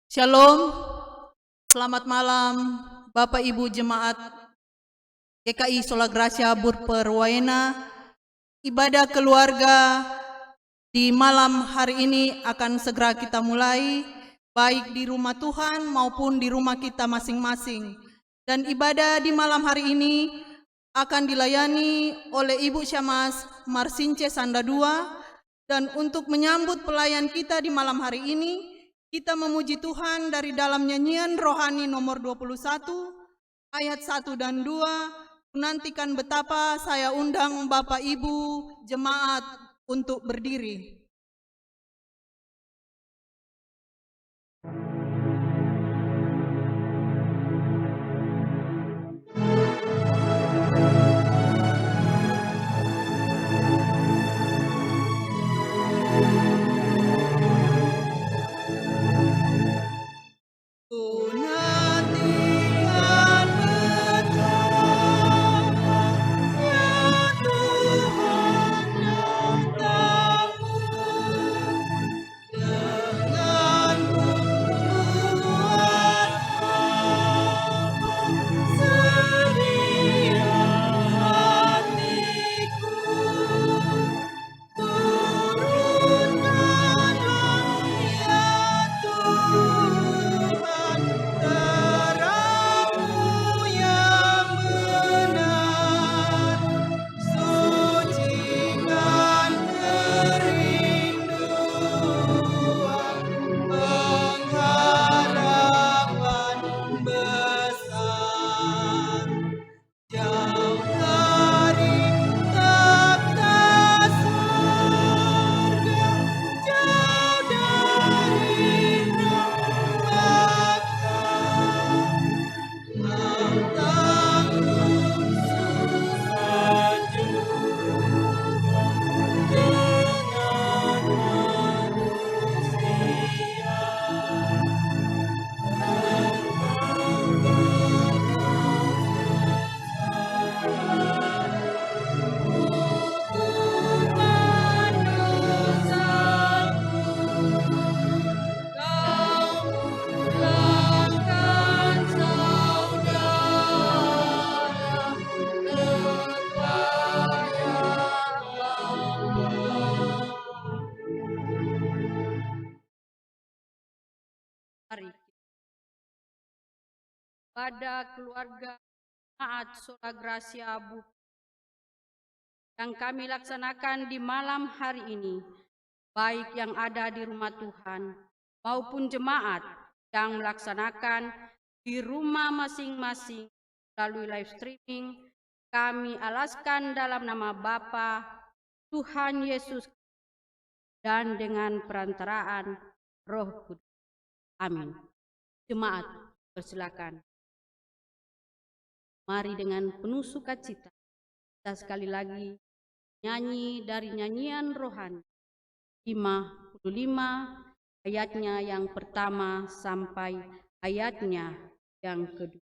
Shalom, selamat malam Bapak Ibu Jemaat GKI Sola Gracia Burperwaena. Ibadah keluarga di malam hari ini akan segera kita mulai, baik di rumah Tuhan maupun di rumah kita masing-masing. Dan ibadah di malam hari ini akan dilayani oleh Ibu Syamas Marsince Sanda II. Dan untuk menyambut pelayan kita di malam hari ini, kita memuji Tuhan dari dalam nyanyian rohani nomor 21, ayat 1 dan 2. Menantikan betapa saya undang Bapak Ibu jemaat untuk berdiri. Pada keluarga jemaat Sola Gracia yang kami laksanakan di malam hari ini, baik yang ada di rumah Tuhan maupun jemaat yang melaksanakan di rumah masing-masing melalui live streaming, kami alaskan dalam nama Bapa, Tuhan Yesus, dan dengan perantaraan Roh Kudus. Amin. Jemaat, persilakan. Mari dengan penuh sukacita kita sekali lagi nyanyi dari nyanyian rohani 55 ayatnya yang pertama sampai ayatnya yang kedua.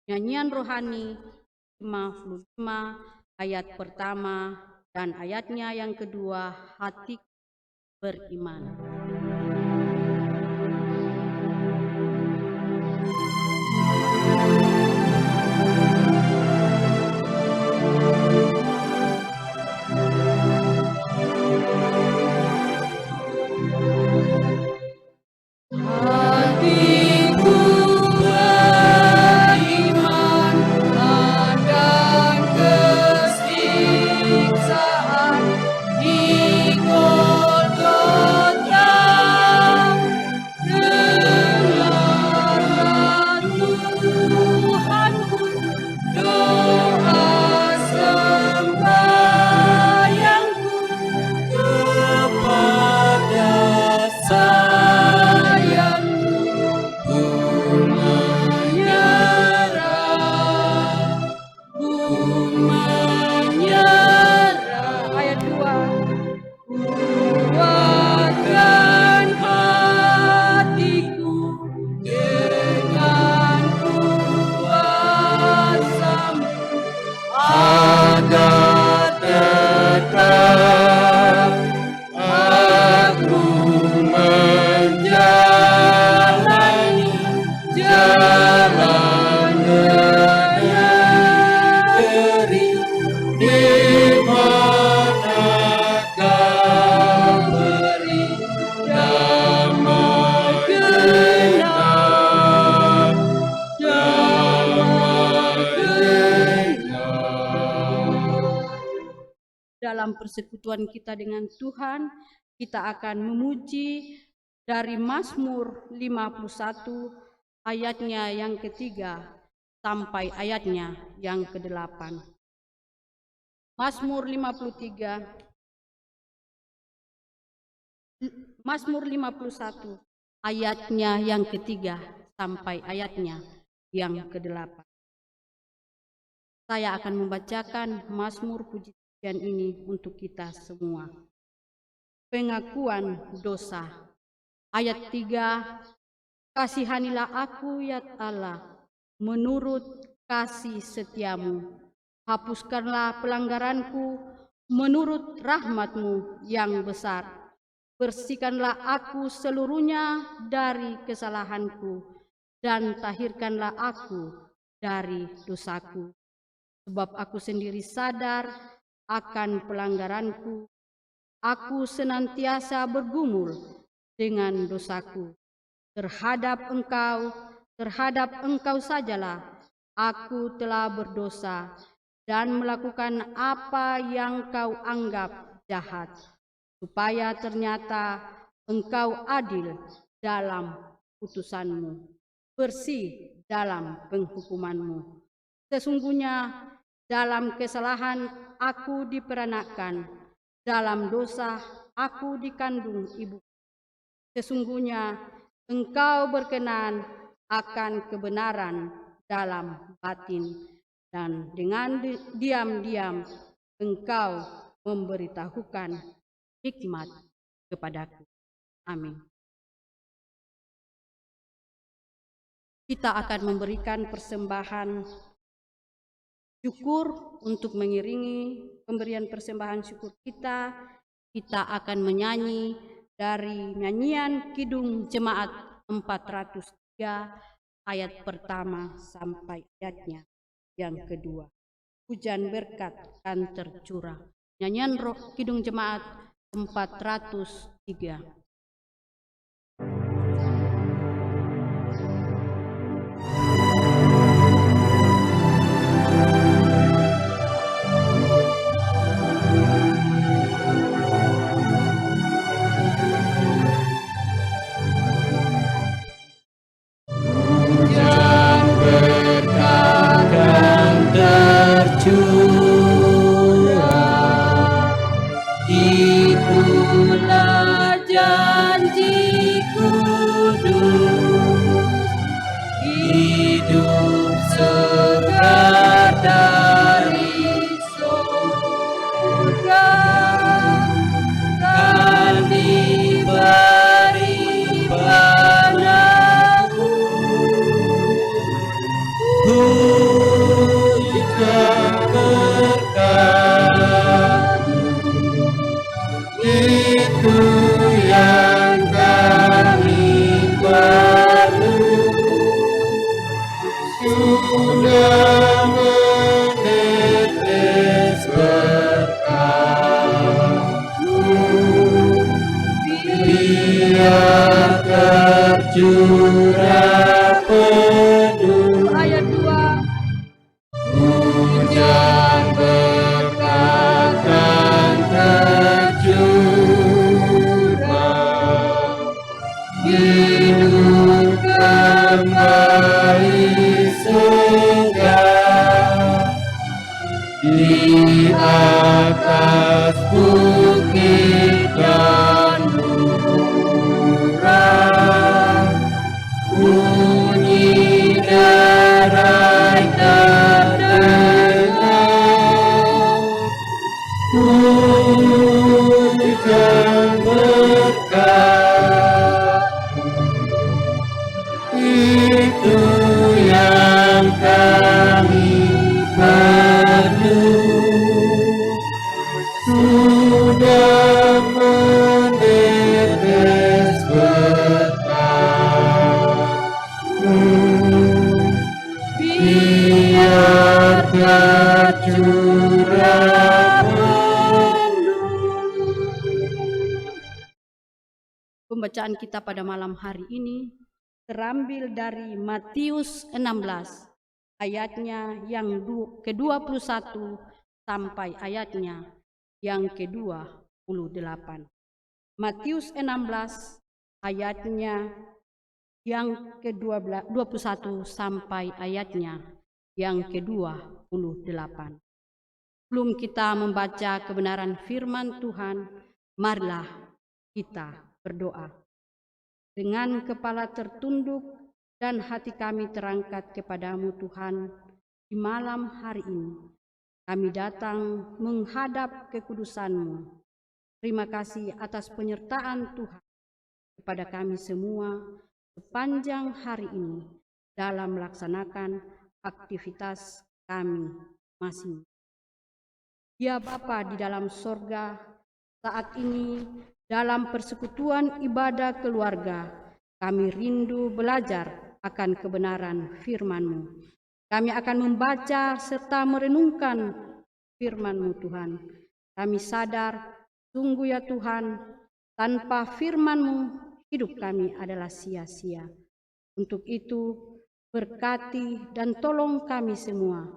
Nyanyian rohani 55 ayat pertama dan ayatnya yang kedua, hati beriman. Aku menjadi dalam persekutuan kita dengan Tuhan, kita akan memuji dari Mazmur 51 ayatnya yang ketiga sampai ayatnya yang ke-8. Mazmur 51 ayatnya yang ketiga sampai ayatnya yang ke-8. Saya akan membacakan Mazmur puji-pujian ini untuk kita semua. Pengakuan dosa. Ayat 3, kasihanilah aku ya Allah, menurut kasih setiamu. Hapuskanlah pelanggaranku menurut rahmat-Mu yang besar. Bersihkanlah aku seluruhnya dari kesalahanku, dan tahirkanlah aku dari dosaku. Sebab aku sendiri sadar akan pelanggaranku. Aku senantiasa bergumul dengan dosaku. Terhadap Engkau sajalah aku telah berdosa dan melakukan apa yang Kau anggap jahat, supaya ternyata Engkau adil dalam putusan-Mu, bersih dalam penghukuman-Mu. Sesungguhnya dalam kesalahan aku diperanakkan, dalam dosa aku dikandung ibu. Sesungguhnya Engkau berkenan akan kebenaran dalam batin, dan dengan diam-diam Engkau memberitahukan hikmat kepadaku. Amin. Kita akan memberikan persembahan syukur. Untuk mengiringi pemberian persembahan syukur kita akan menyanyi dari nyanyian Kidung Jemaat 403 ayat pertama sampai ayatnya yang kedua. Hujan berkat kan tercurah. Nyanyian Kidung Jemaat 403. Itulah janji kudus, hidup segar dari surga, kan diberi padaku. Hujan berkat itu yang kami perlu, sudah menetes berkat-Mu, biar tercurah penuh. Ayat 2. Hujan berkat kan tercurah, hidup kembali segar di atas bukit dan murah. Bunyi derai terdengar, hujan berkat itu yang kami perlu, sudah menetes berkat-Mu, biar tercurah penuh. Pembacaan kita pada malam hari ini terambil dari Matius 16 ayatnya yang ke-21 sampai ayatnya yang ke-28. Matius 16 ayatnya yang ke-21 sampai ayatnya yang ke-28. Sebelum kita membaca kebenaran firman Tuhan, marilah kita berdoa. Dengan kepala tertunduk dan hati kami terangkat kepadamu Tuhan, di malam hari ini kami datang menghadap kekudusan-Mu. Terima kasih atas penyertaan Tuhan kepada kami semua sepanjang hari ini dalam melaksanakan aktivitas kami masing-masing. Ya Bapa di dalam sorga, saat ini dalam persekutuan ibadah keluarga, kami rindu belajar akan kebenaran firman-Mu. Kami akan membaca serta merenungkan firman-Mu Tuhan. Kami sadar, sungguh ya Tuhan, tanpa firman-Mu hidup kami adalah sia-sia. Untuk itu, berkati dan tolong kami semua,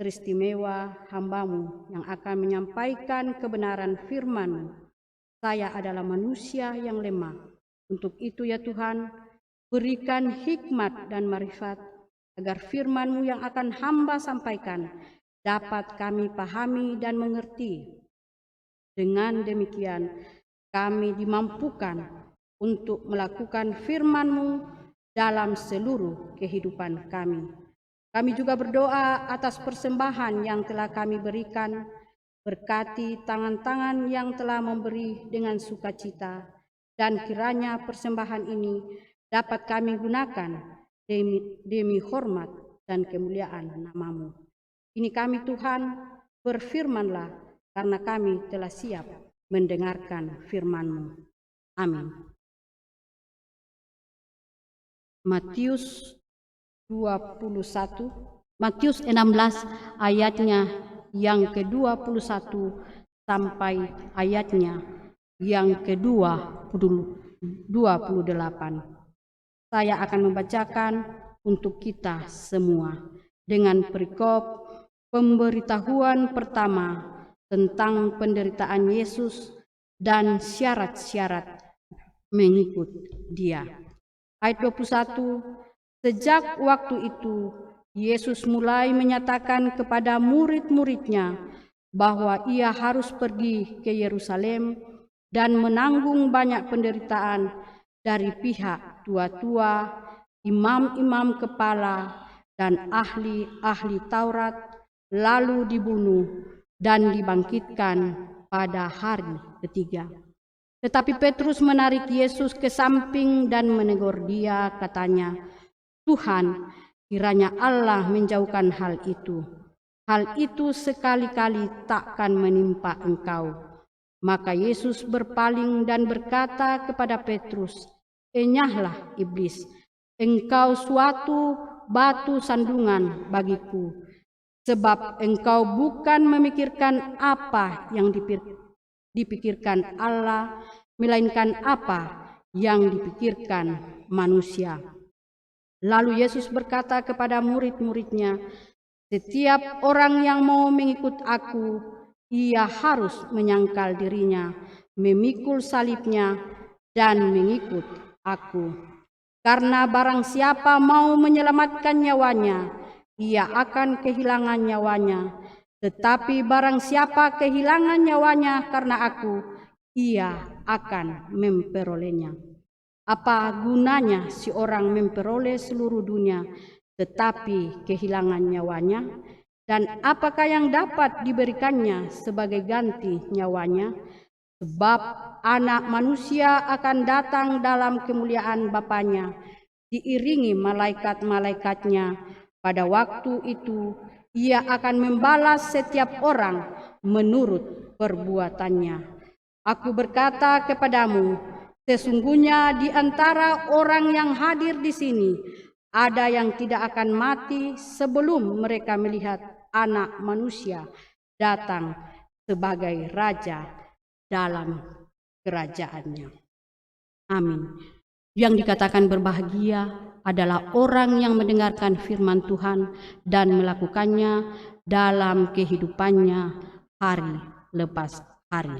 teristimewa hamba-Mu yang akan menyampaikan kebenaran firman-Mu. Saya adalah manusia yang lemah. Untuk itu ya Tuhan, berikan hikmat dan marifat agar firman-Mu yang akan hamba sampaikan dapat kami pahami dan mengerti. Dengan demikian, kami dimampukan untuk melakukan firman-Mu dalam seluruh kehidupan kami. Kami juga berdoa atas persembahan yang telah kami berikan. Berkati tangan-tangan yang telah memberi dengan sukacita, dan kiranya persembahan ini dapat kami gunakan demi hormat dan kemuliaan nama-Mu. Ini kami Tuhan, berfirman-Lah, karena kami telah siap mendengarkan firman-Mu. Amin. Matius 16 ayatnya yang ke-21 sampai ayatnya yang ke-28. Saya akan membacakan untuk kita semua dengan perikop pemberitahuan pertama tentang penderitaan Yesus dan syarat-syarat mengikut Dia. Ayat 21, sejak waktu itu Yesus mulai menyatakan kepada murid-muridnya bahwa Ia harus pergi ke Yerusalem dan menanggung banyak penderitaan dari pihak tua-tua, imam-imam kepala, dan ahli-ahli Taurat, lalu dibunuh dan dibangkitkan pada hari ketiga. Tetapi Petrus menarik Yesus ke samping dan menegur Dia, katanya, Tuhan, kiranya Allah menjauhkan hal itu. Hal itu sekali-kali takkan menimpa Engkau. Maka Yesus berpaling dan berkata kepada Petrus, enyahlah iblis, engkau suatu batu sandungan bagiku, sebab engkau bukan memikirkan apa yang dipikirkan Allah, melainkan apa yang dipikirkan manusia. Lalu Yesus berkata kepada murid-muridnya, setiap orang yang mau mengikut aku, ia harus menyangkal dirinya, memikul salibnya, dan mengikut aku. Karena barang siapa mau menyelamatkan nyawanya, ia akan kehilangan nyawanya. Tetapi barang siapa kehilangan nyawanya karena aku, ia akan memperolehnya. Apa gunanya si orang memperoleh seluruh dunia, tetapi kehilangan nyawanya? Dan apakah yang dapat diberikannya sebagai ganti nyawanya? Sebab anak manusia akan datang dalam kemuliaan Bapanya, diiringi malaikat-malaikatnya. Pada waktu itu, Ia akan membalas setiap orang menurut perbuatannya. Aku berkata kepadamu, sesungguhnya di antara orang yang hadir di sini, ada yang tidak akan mati sebelum mereka melihat Anak Manusia datang sebagai Raja dalam kerajaannya. Amin. Yang dikatakan berbahagia adalah orang yang mendengarkan firman Tuhan dan melakukannya dalam kehidupannya hari lepas hari.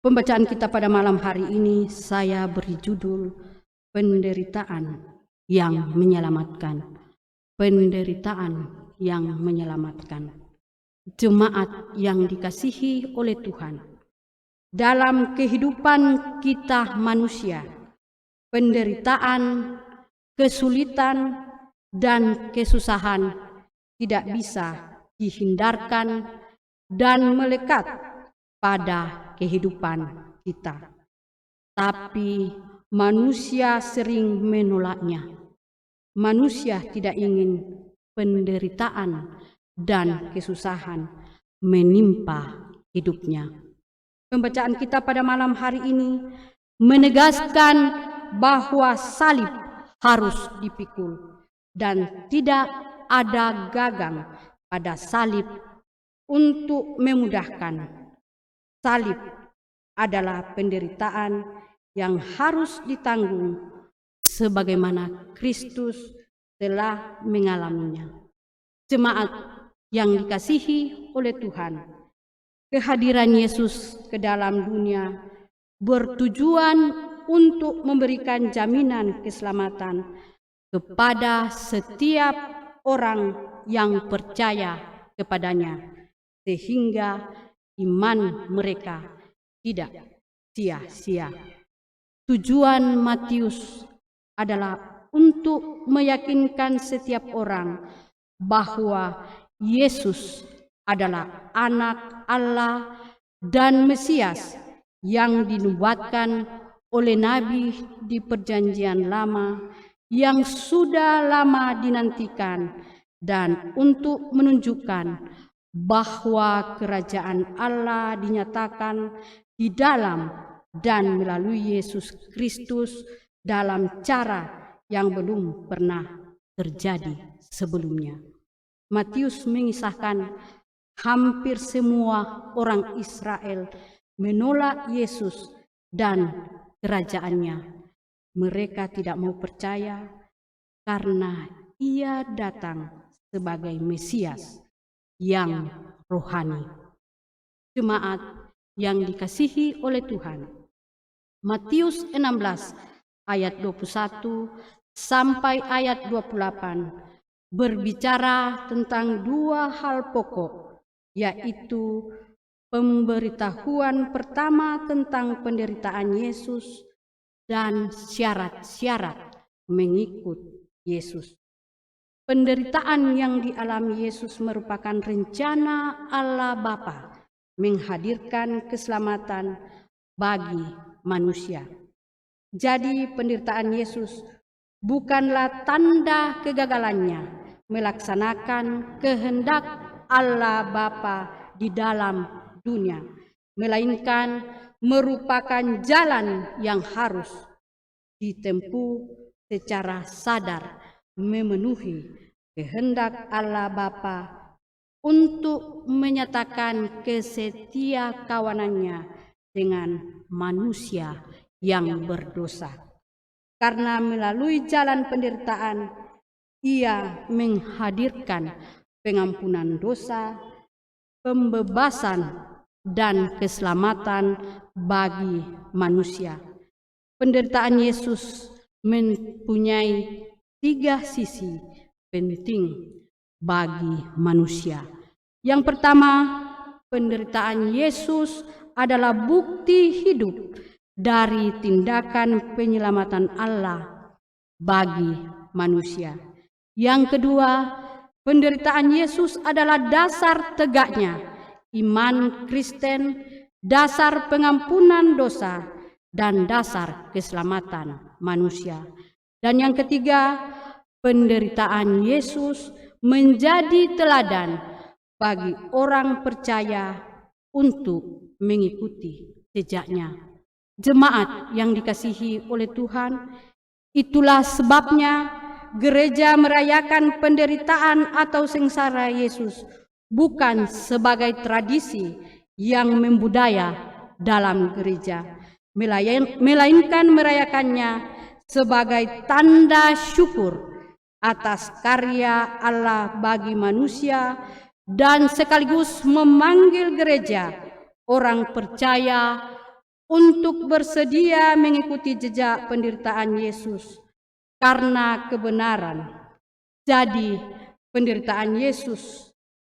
Pembacaan kita pada malam hari ini saya beri judul penderitaan yang menyelamatkan. Penderitaan yang menyelamatkan. Jemaat yang dikasihi oleh Tuhan. Dalam kehidupan kita manusia, penderitaan, kesulitan, dan kesusahan tidak bisa dihindarkan dan melekat pada kehidupan kita. Tapi manusia sering menolaknya. Manusia tidak ingin penderitaan dan kesusahan menimpa hidupnya. Pembacaan kita pada malam hari ini menegaskan bahwa salib harus dipikul dan tidak ada gagang pada salib untuk memudahkan. Salib adalah penderitaan yang harus ditanggung sebagaimana Kristus telah mengalaminya. Jemaat yang dikasihi oleh Tuhan, kehadiran Yesus ke dalam dunia bertujuan untuk memberikan jaminan keselamatan kepada setiap orang yang percaya kepadanya, sehingga iman mereka tidak sia-sia. Tujuan Matius adalah untuk meyakinkan setiap orang bahwa Yesus adalah anak Allah dan Mesias yang dinubuatkan oleh Nabi di Perjanjian Lama yang sudah lama dinantikan, dan untuk menunjukkan bahwa kerajaan Allah dinyatakan di dalam dan melalui Yesus Kristus dalam cara yang belum pernah terjadi sebelumnya. Matius mengisahkan hampir semua orang Israel menolak Yesus dan kerajaannya. Mereka tidak mau percaya karena ia datang sebagai Mesias yang rohani. Jemaat yang dikasihi oleh Tuhan, Matius 16 ayat 21 sampai ayat 28 berbicara tentang dua hal pokok, yaitu pemberitahuan pertama tentang penderitaan Yesus dan syarat-syarat mengikut Yesus. Penderitaan yang dialami Yesus merupakan rencana Allah Bapa menghadirkan keselamatan bagi manusia. Jadi penderitaan Yesus bukanlah tanda kegagalannya melaksanakan kehendak Allah Bapa di dalam dunia, melainkan merupakan jalan yang harus ditempuh secara sadar memenuhi kehendak Allah Bapa untuk menyatakan kesetiakawanannya dengan manusia yang berdosa. Karena melalui jalan penderitaan, ia menghadirkan pengampunan dosa, pembebasan, dan keselamatan bagi manusia. Penderitaan Yesus mempunyai 3 sisi penting bagi manusia. Yang pertama, penderitaan Yesus adalah bukti hidup dari tindakan penyelamatan Allah bagi manusia. Yang kedua, penderitaan Yesus adalah dasar tegaknya iman Kristen, dasar pengampunan dosa, dan dasar keselamatan manusia. Dan yang ketiga, penderitaan Yesus menjadi teladan bagi orang percaya untuk mengikuti jejaknya. Jemaat yang dikasihi oleh Tuhan, itulah sebabnya gereja merayakan penderitaan atau sengsara Yesus bukan sebagai tradisi yang membudaya dalam gereja, melainkan merayakannya sebagai tanda syukur atas karya Allah bagi manusia dan sekaligus memanggil gereja orang percaya untuk bersedia mengikuti jejak penderitaan Yesus karena kebenaran. Jadi, penderitaan Yesus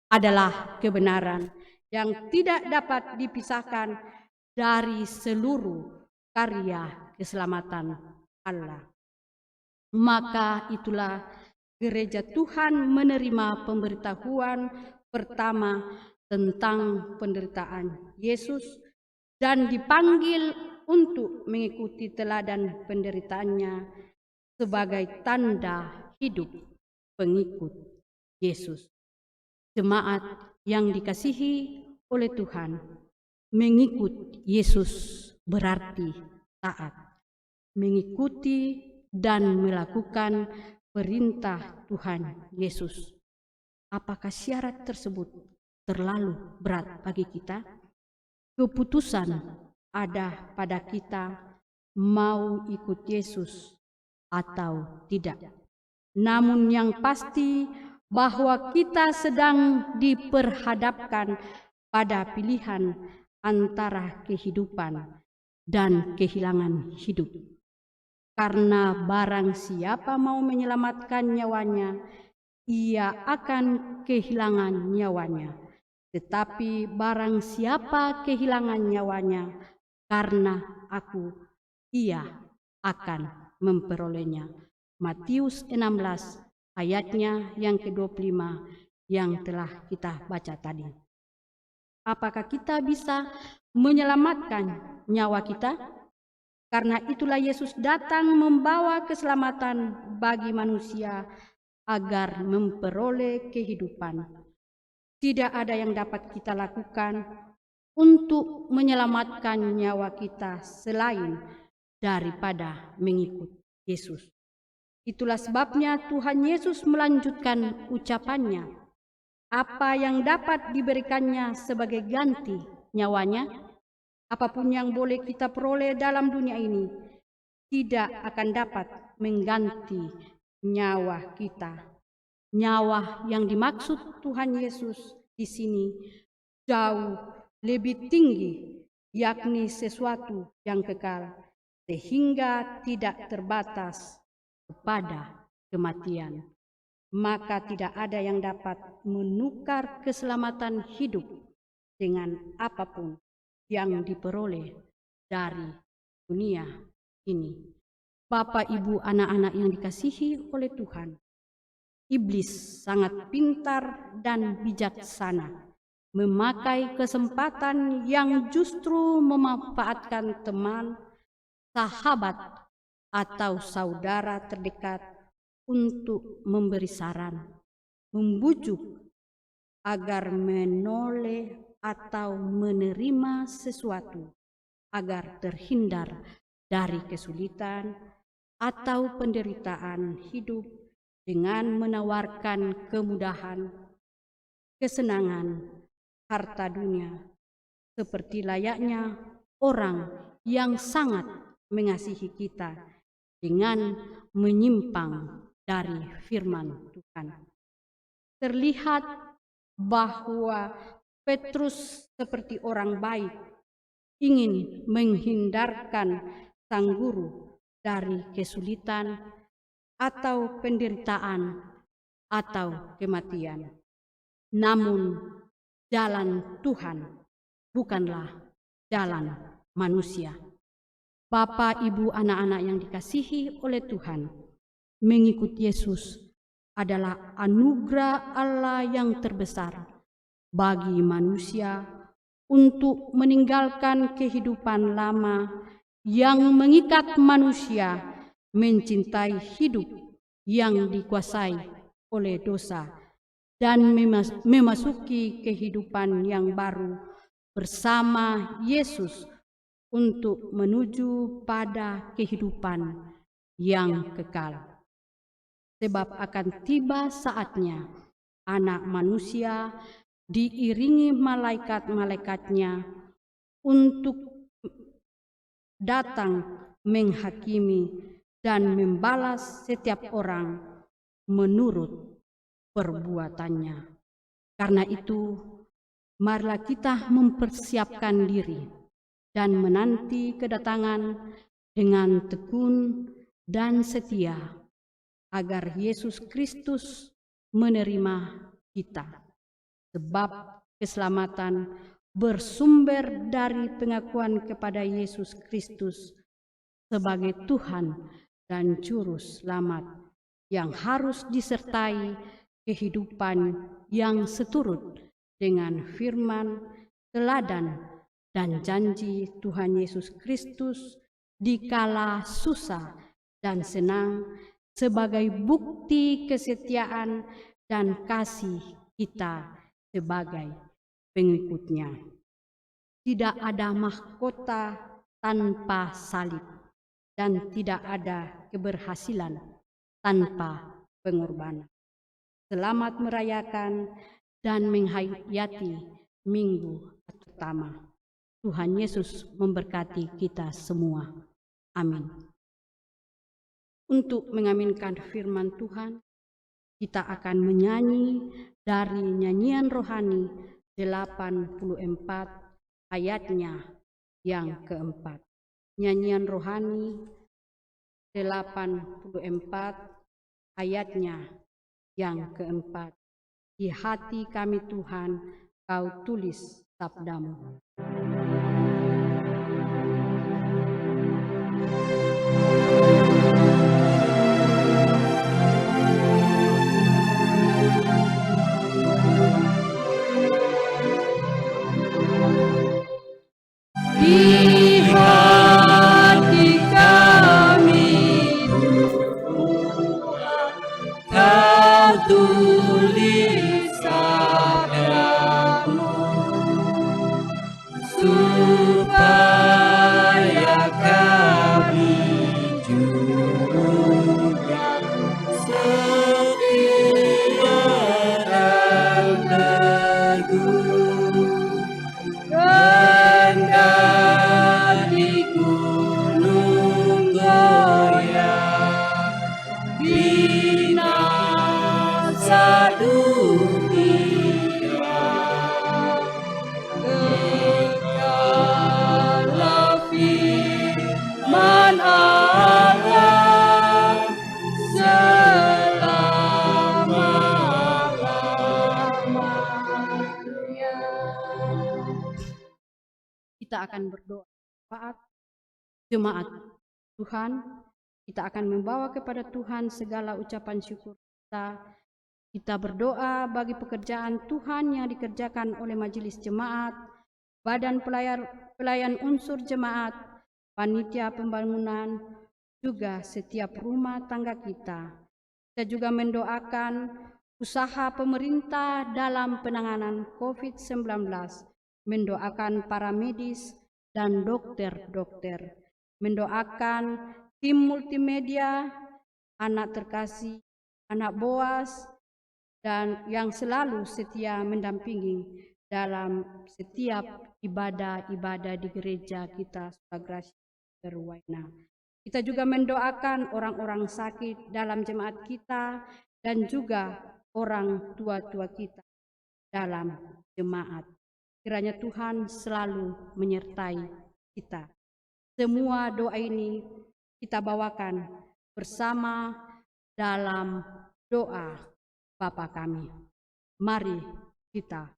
adalah kebenaran yang tidak dapat dipisahkan dari seluruh karya keselamatan Allah. Maka itulah gereja Tuhan menerima pemberitahuan pertama tentang penderitaan Yesus dan dipanggil untuk mengikuti teladan penderitaannya sebagai tanda hidup pengikut Yesus. Jemaat yang dikasihi oleh Tuhan, mengikut Yesus berarti taat, mengikuti dan melakukan perintah Tuhan Yesus. Apakah syarat tersebut terlalu berat bagi kita? Keputusan ada pada kita mau ikut Yesus atau tidak. Namun yang pasti bahwa kita sedang diperhadapkan pada pilihan antara kehidupan dan kehilangan hidup. Karena barang siapa mau menyelamatkan nyawanya, ia akan kehilangan nyawanya. Tetapi barang siapa kehilangan nyawanya karena aku, ia akan memperolehnya. Matius 16 ayatnya yang ke-25 yang telah kita baca tadi. Apakah kita bisa menyelamatkan nyawa kita? Karena itulah Yesus datang membawa keselamatan bagi manusia agar memperoleh kehidupan. Tidak ada yang dapat kita lakukan untuk menyelamatkan nyawa kita selain daripada mengikut Yesus. Itulah sebabnya Tuhan Yesus melanjutkan ucapannya. Apa yang dapat diberikannya sebagai ganti nyawanya? Apapun yang boleh kita peroleh dalam dunia ini tidak akan dapat mengganti nyawa kita. Nyawa yang dimaksud Tuhan Yesus di sini jauh lebih tinggi, yakni sesuatu yang kekal, sehingga tidak terbatas kepada kematian. Maka tidak ada yang dapat menukar keselamatan hidup dengan apapun yang diperoleh dari dunia ini. Bapak, Ibu, anak-anak yang dikasihi oleh Tuhan, iblis sangat pintar dan bijaksana memakai kesempatan yang justru memanfaatkan teman, sahabat, atau saudara terdekat untuk memberi saran, membujuk agar menoleh atau menerima sesuatu agar terhindar dari kesulitan atau penderitaan hidup dengan menawarkan kemudahan, kesenangan, harta dunia, seperti layaknya orang yang sangat mengasihi kita dengan menyimpang dari firman Tuhan. Terlihat bahwa Petrus seperti orang baik ingin menghindarkan sang guru dari kesulitan atau penderitaan atau kematian. Namun jalan Tuhan bukanlah jalan manusia. Bapak, Ibu, anak-anak yang dikasihi oleh Tuhan, mengikut Yesus adalah anugerah Allah yang terbesar bagi manusia untuk meninggalkan kehidupan lama yang mengikat manusia mencintai hidup yang dikuasai oleh dosa dan memasuki kehidupan yang baru bersama Yesus untuk menuju pada kehidupan yang kekal. Sebab akan tiba saatnya Anak Manusia diiringi malaikat-malaikatnya untuk datang menghakimi dan membalas setiap orang menurut perbuatannya. Karena itu, marilah kita mempersiapkan diri dan menanti kedatangan dengan tekun dan setia, agar Yesus Kristus menerima kita. Sebab keselamatan bersumber dari pengakuan kepada Yesus Kristus sebagai Tuhan dan Juru Selamat, yang harus disertai kehidupan yang seturut dengan firman, teladan, dan janji Tuhan Yesus Kristus di kala susah dan senang, sebagai bukti kesetiaan dan kasih kita sebagai pengikutnya. Tidak ada mahkota tanpa salib, dan tidak ada keberhasilan tanpa pengorbanan. Selamat merayakan dan menghayati Minggu pertama. Tuhan Yesus memberkati kita semua. Amin. Untuk mengaminkan firman Tuhan, kita akan menyanyi dari nyanyian rohani 84 ayatnya yang keempat. Nyanyian rohani 84 ayatnya yang keempat. Di hati kami Tuhan, Kau tulis sabdamu. Di hati kami Kau tulis sabdamu, supaya kami juga setia dan teguh mendaki gunung goyang, binasa dunia, kekal firman Allah selama-lamanya. Kita akan berdoa. Jemaat Tuhan, kita akan membawa kepada Tuhan segala ucapan syukur kita. Kita berdoa bagi pekerjaan Tuhan yang dikerjakan oleh majelis jemaat, badan pelayan unsur jemaat, panitia pembangunan, juga setiap rumah tangga kita. Kita juga mendoakan usaha pemerintah dalam penanganan COVID-19, mendoakan para medis dan dokter-dokter, mendoakan tim multimedia, anak terkasih, anak Boas, dan yang selalu setia mendampingi dalam setiap ibadah-ibadah di gereja kita Sulagracia Berwaina. Kita juga mendoakan orang-orang sakit dalam jemaat kita dan juga orang tua-tua kita dalam jemaat. Kiranya Tuhan selalu menyertai kita. Semua doa ini kita bawakan bersama dalam doa Bapa kami. Mari kita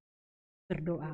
berdoa.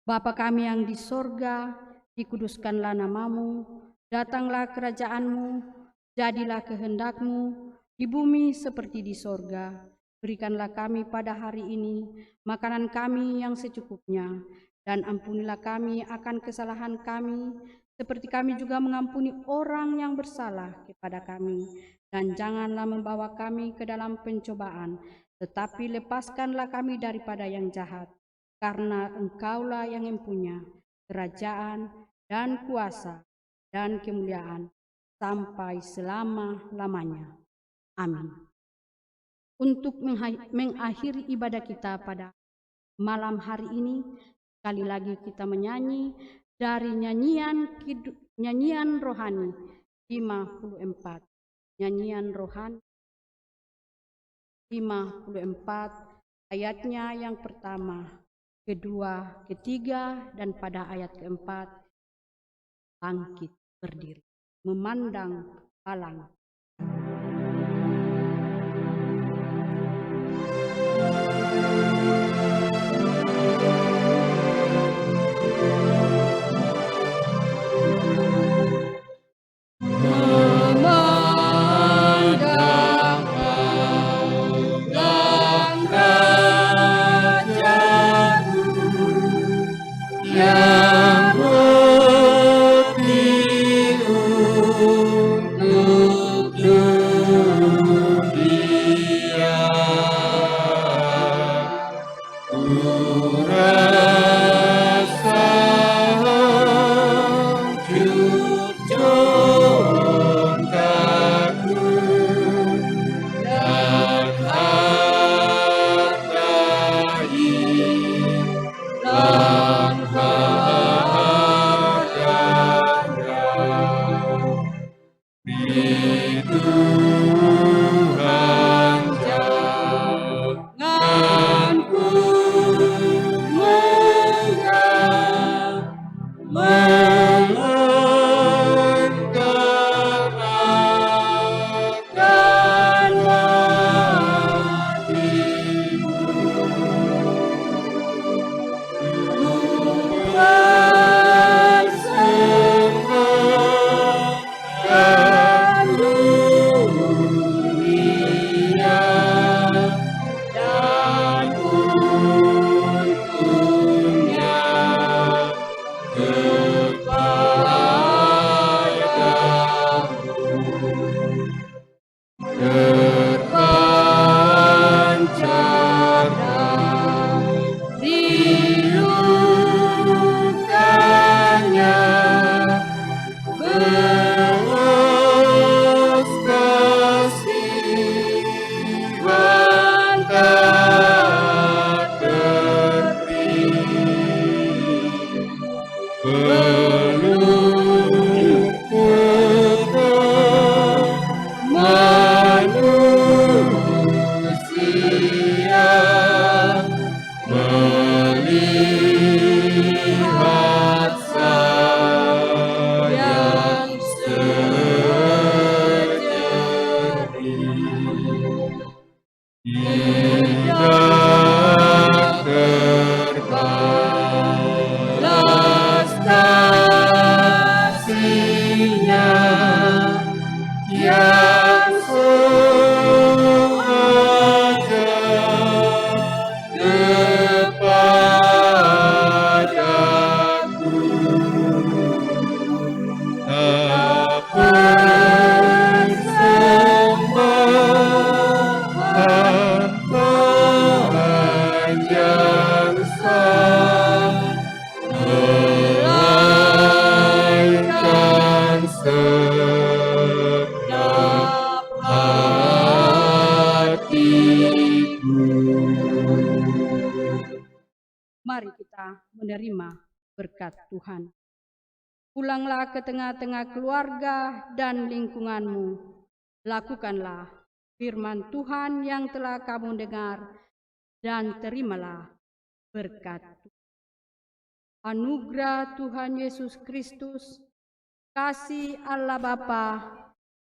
Bapa kami yang di sorga, dikuduskanlah namamu, datanglah kerajaanmu, jadilah kehendakmu, di bumi seperti di sorga. Berikanlah kami pada hari ini makanan kami yang secukupnya, dan ampunilah kami akan kesalahan kami, seperti kami juga mengampuni orang yang bersalah kepada kami. Dan janganlah membawa kami ke dalam pencobaan, tetapi lepaskanlah kami daripada yang jahat. Karena Engkaulah yang mempunyai kerajaan dan kuasa dan kemuliaan sampai selama-lamanya. Amin. Untuk mengakhiri ibadah kita pada malam hari ini, sekali lagi kita menyanyi dari nyanyian rohani 54. Nyanyian rohani 54 ayatnya yang pertama, kedua, ketiga, dan pada ayat keempat bangkit berdiri, memandang alang. Memandang alang Rajaku yang mati untuk dunia. Ku rasa jujur takut dan hargai dan harganya di Tuhan janganku melainkan akan matimu. Ku persembahkan dunia dan untungnya kepadamu. Terpancar dari lukanya belas kasihan tak terhenti. Peluk manusia melihat sayang sejati. Tidak terbalas kasihnya yang sengaja kepadaku. Persembahan panjang melainkan segenap hatiku. Mari kita menerima berkat Tuhan. Pulanglah ke tengah-tengah keluarga dan lingkunganmu. Lakukanlah firman Tuhan yang telah kamu dengar dan terimalah berkat Tuhan. Anugerah Tuhan Yesus Kristus, kasih Allah Bapa,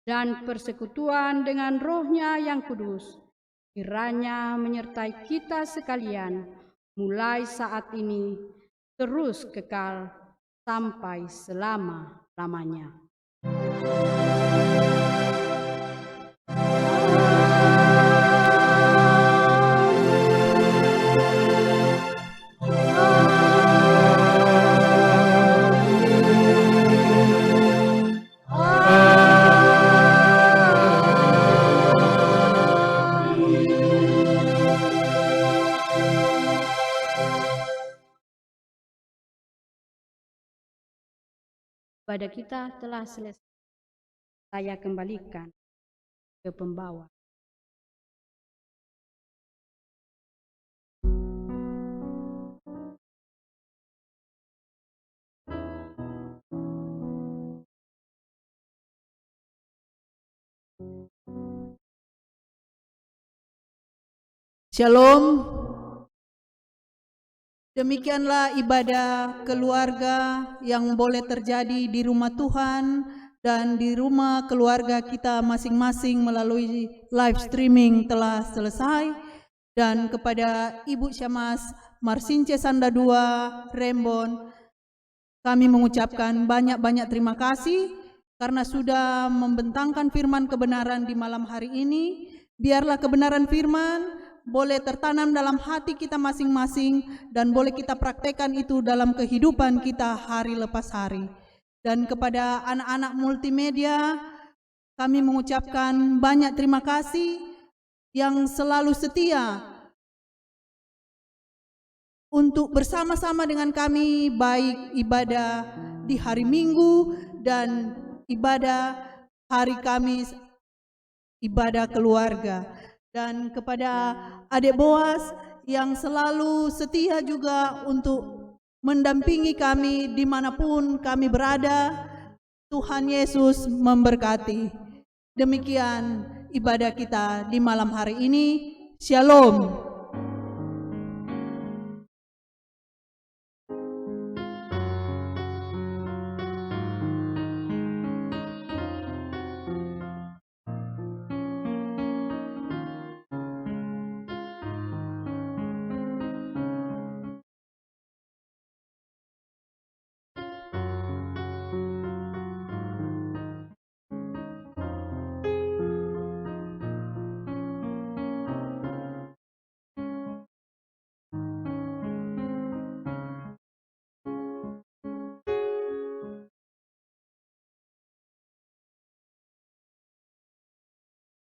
dan persekutuan dengan Roh-Nya yang kudus, kiranya menyertai kita sekalian, mulai saat ini, terus kekal, sampai selama-lamanya. Ibadah kita telah selesai. Saya kembalikan ke pembawa. Shalom. Demikianlah ibadah keluarga yang boleh terjadi di rumah Tuhan dan di rumah keluarga kita masing-masing melalui live streaming telah selesai. Dan kepada Ibu Syamas Marsince Sanda II Rembon, kami mengucapkan banyak-banyak terima kasih karena sudah membentangkan firman kebenaran di malam hari ini. Biarlah kebenaran firman boleh tertanam dalam hati kita masing-masing dan boleh kita praktekkan itu dalam kehidupan kita hari lepas hari. Dan kepada anak-anak multimedia, kami mengucapkan banyak terima kasih yang selalu setia untuk bersama-sama dengan kami, baik ibadah di hari Minggu dan ibadah hari Kamis, ibadah keluarga. Dan kepada adik Boas yang selalu setia juga untuk mendampingi kami dimanapun kami berada, Tuhan Yesus memberkati. Demikian ibadah kita di malam hari ini. Shalom.